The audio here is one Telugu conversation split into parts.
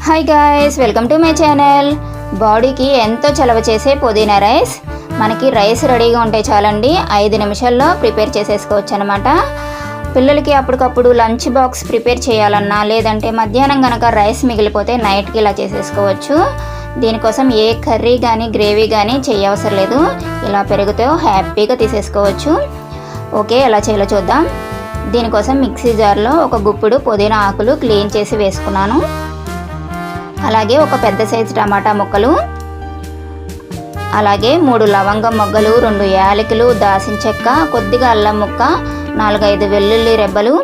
Hi guys, welcome to my channel. బాడీకి ఎంతో చలవ చేసే పుదీనా రైస్. మనకి రైస్ రెడీగా ఉంటే చాలండి, 5 నిమిషాల్లో ప్రిపేర్ చేసేసుకోవచ్చు అనమాట. పిల్లలకి అప్పటికప్పుడు లంచ్ బాక్స్ ప్రిపేర్ చేయాలన్నా, లేదంటే మధ్యాహ్నం కనుక రైస్ మిగిలిపోతే నైట్కి ఇలా చేసేసుకోవచ్చు. దీనికోసం ఏ కర్రీ కానీ గ్రేవీ కానీ చేయవసరం లేదు, ఇలా పెరుగుతో హ్యాపీగా తీసేసుకోవచ్చు. ఓకే, ఎలా చేయాలో చూద్దాం. దీనికోసం మిక్సీ జార్లో ఒక గుప్పుడు పుదీనా ఆకులు క్లీన్ చేసి వేసుకున్నాను. అలాగే ఒక పెద్ద సైజు టమాటా ముక్కలు, అలాగే 3 లవంగం మొగ్గలు, 2 యాలకులు, దాల్చిన చెక్క, కొద్దిగా అల్లం ముక్క, 4-5 వెల్లుల్లి రెబ్బలు,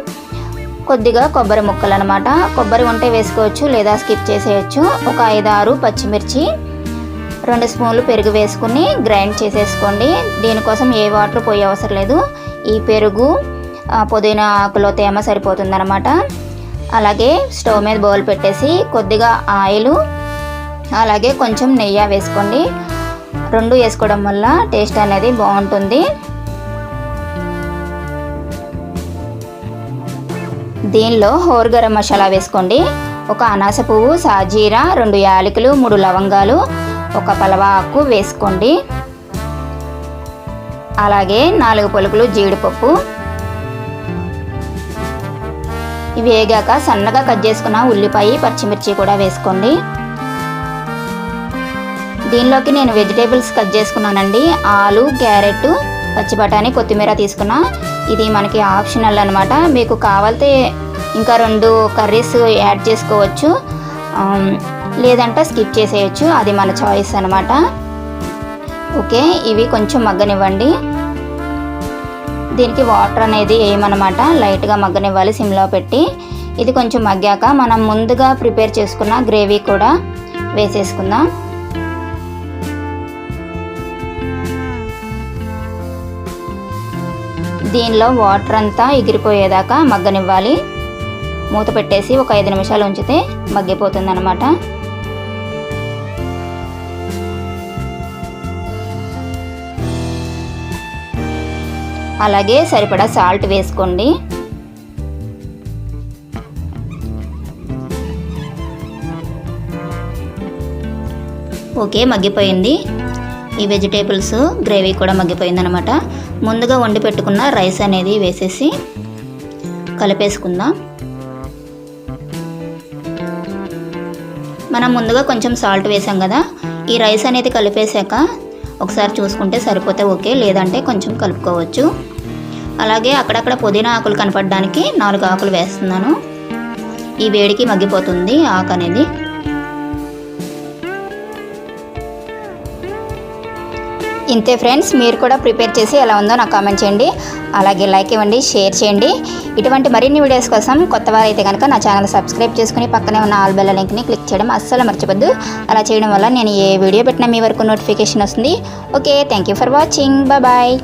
కొద్దిగా కొబ్బరి ముక్కలు అనమాట. కొబ్బరి ఉంటే వేసుకోవచ్చు, లేదా స్కిప్ చేసేయచ్చు. ఒక 5-6 పచ్చిమిర్చి, 2 స్పూన్లు పెరుగు వేసుకుని గ్రైండ్ చేసేసుకోండి. దీనికోసం ఏ వాటర్ పోయే అవసరం లేదు. ఈ పెరుగు పుదీనా ఆకులో తేమ సరిపోతుందన్నమాట. అలాగే స్టవ్ మీద బౌల్ పెట్టేసి కొద్దిగా ఆయిల్, అలాగే కొంచెం నెయ్యి వేసుకోండి. 2 వేసుకోవడం వల్ల టేస్ట్ అనేది బాగుంటుంది. దీనిలో హోల్ గరం మసాలా వేసుకోండి. ఒక అనాస పువ్వు, సాజీరా, 2 యాలకులు, 3 లవంగాలు, ఒక పలవ ఆకు వేసుకోండి. అలాగే 4 పలుకులు జీడిపప్పు. ఇవి వేగాక సన్నగా కట్ చేసుకున్న ఉల్లిపాయ, పచ్చిమిర్చి కూడా వేసుకోండి. దీనిలోకి నేను వెజిటేబుల్స్ కట్ చేసుకున్నానండి. ఆలు, క్యారెట్, పచ్చి బఠానీ, కొత్తిమీర తీసుకున్నా. ఇది మనకి ఆప్షనల్ అనమాట. మీకు కావాలితే ఇంకా 2 కర్రీస్ యాడ్ చేసుకోవచ్చు, లేదంటే స్కిప్ చేసేయచ్చు, అది మన చాయిస్ అనమాట. ఓకే, ఇవి కొంచెం మగ్గనివ్వండి. దీనికి వాటర్ అనేది వేయమన్నమాట, లైట్గా మగ్గనివ్వాలి సిమ్లో పెట్టి. ఇది కొంచెం మగ్గాక మనం ముందుగా ప్రిపేర్ చేసుకున్న గ్రేవీ కూడా వేసేసుకుందాం. దీనిలో వాటర్ అంతా ఎగిరిపోయేదాకా మగ్గనివ్వాలి. మూత పెట్టేసి ఒక 5 నిమిషాలు ఉంచితే మగ్గిపోతుంది అన్నమాట. అలాగే సరిపడా సాల్ట్ వేసుకోండి. ఓకే, మగ్గిపోయింది. ఈ వెజిటేబుల్స్ గ్రేవీ కూడా మగ్గిపోయింది అనమాట. ముందుగా వండి పెట్టుకున్న రైస్ అనేది వేసేసి కలిపేసుకుందాం. మనం ముందుగా కొంచెం సాల్ట్ వేసాం కదా, ఈ రైస్ అనేది కలిపేసాక ఒకసారి చూసుకుంటే సరిపోతే ఓకే, లేదంటే కొంచెం కలుపుకోవచ్చు. అలాగే అక్కడక్కడ పుదీనా ఆకులు కనపడడానికి 4 ఆకులు వేస్తున్నాను. ఈ వేడికి మగ్గిపోతుంది ఆకు అనేది. ఇంతే ఫ్రెండ్స్, మీరు కూడా ప్రిపేర్ చేసి ఎలా ఉందో నాకు కామెంట్ చేయండి. అలాగే లైక్ ఇవ్వండి, షేర్ చేయండి. ఇటువంటి మరిన్ని వీడియోస్ కోసం కొత్త వారైతే కనుక నా ఛానల్ సబ్స్క్రైబ్ చేసుకుని పక్కనే ఉన్న ఆల్ బెల్ లింక్ని క్లిక్ చేయడం అస్సలు మర్చిపోద్దు. అలా చేయడం వల్ల నేను ఏ వీడియో పెట్టినా మీ వరకు నోటిఫికేషన్ వస్తుంది. Okay, thank you for watching. Bye.